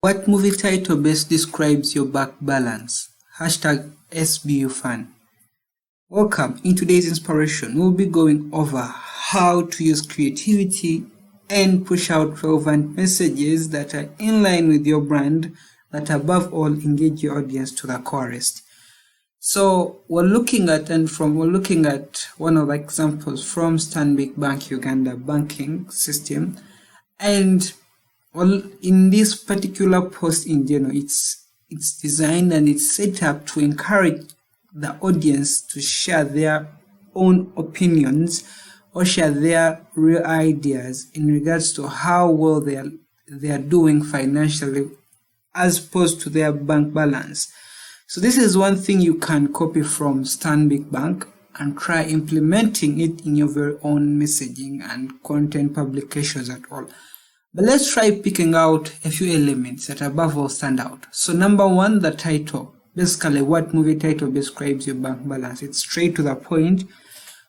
What movie title best describes your bank balance? Hashtag SBUFan. Welcome. In today's inspiration, we'll be going over how to use creativity and push out relevant messages that are in line with your brand, that above all engage your audience to the chorus. So we're looking at one of the examples from Stan Bank Uganda banking system, and in this particular post in general, it's designed and it's set up to encourage the audience to share their own opinions or share their real ideas in regards to how well they are doing financially as opposed to their bank balance. So this is one thing you can copy from Stan Bank and try implementing it in your very own messaging and content publications at all. But let's try picking out a few elements that above all stand out. So number one, the title. Basically, what movie title describes your bank balance? It's straight to the point,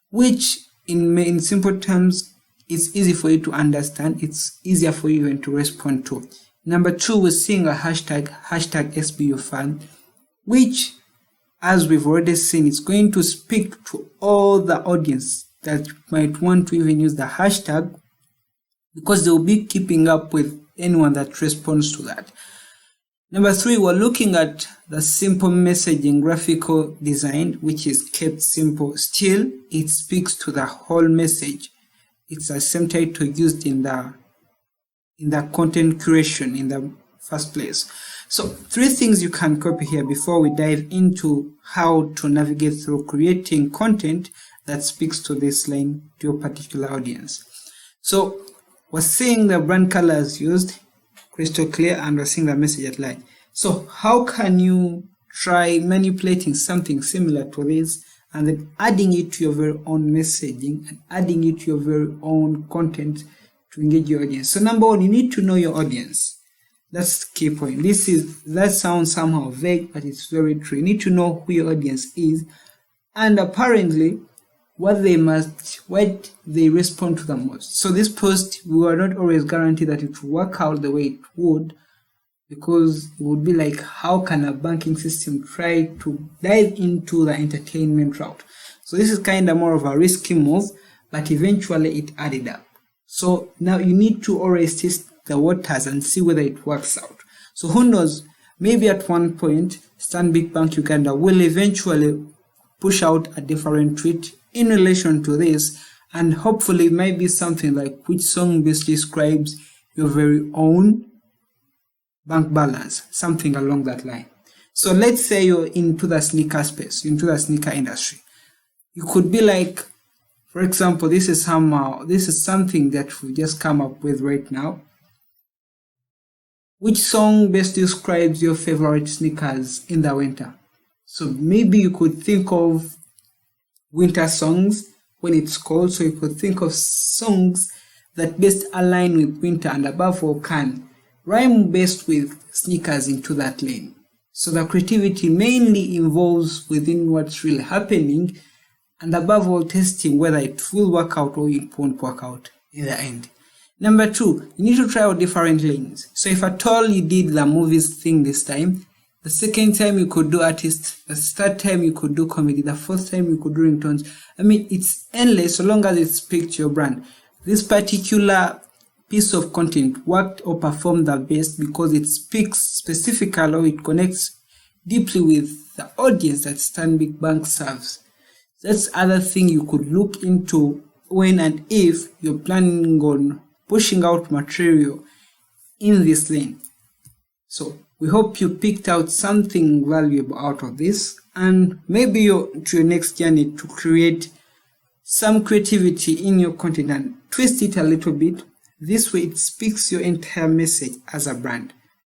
which in simple terms, it's easy for you to understand. It's easier for you to respond to. Number two, we're seeing a hashtag SBUFan, which, as we've already seen, it's going to speak to all the audience that might want to even use the hashtag, because they'll be keeping up with anyone that responds to that. Number three, we're looking at the simple messaging graphical design, which is kept simple. Still, it speaks to the whole message. It's the same title used in the content curation in the first place. So three things you can copy here before we dive into how to navigate through creating content that speaks to this line, to your particular audience. So we're seeing the brand colors used, crystal clear, and we're seeing the message at line. So how can you try manipulating something similar to this and then adding it to your very own messaging and adding it to your very own content to engage your audience? So number one, you need to know your audience. That's the key point. That sounds somehow vague, but it's very true. You need to know who your audience is, and apparently what they respond to the most. So this post, we were not always guaranteed that it would work out the way it would, because it would be like, how can a banking system try to dive into the entertainment route? So this is kind of more of a risky move, but eventually it added up. So now you need to always test the waters and see whether it works out. So who knows, maybe at one point Stan Bank Uganda will eventually push out a different tweet in relation to this, and hopefully it might be something like, which song best describes your very own bank balance, something along that line. So let's say you're into the sneaker space, into the sneaker industry. You could be like, for example, this is something that we just come up with right now. Which song best describes your favorite sneakers in the winter? So maybe you could think of winter songs when it's cold. So you could think of songs that best align with winter and above all can rhyme best with sneakers into that lane. So the creativity mainly involves within what's really happening, and above all testing whether it will work out or it won't work out in the end. Number two, you need to try out different lanes. So if at all you did the movies thing this time, the second time you could do artists, the third time you could do comedy, the fourth time you could do ringtones. I mean, it's endless so long as it speaks to your brand. This particular piece of content worked or performed the best because it speaks specifically, or it connects deeply with the audience that Stan Bank serves. That's other thing you could look into when and if you're planning on pushing out material in this lane. So we hope you picked out something valuable out of this, and maybe to your next journey to create some creativity in your content and twist it a little bit. This way it speaks your entire message as a brand.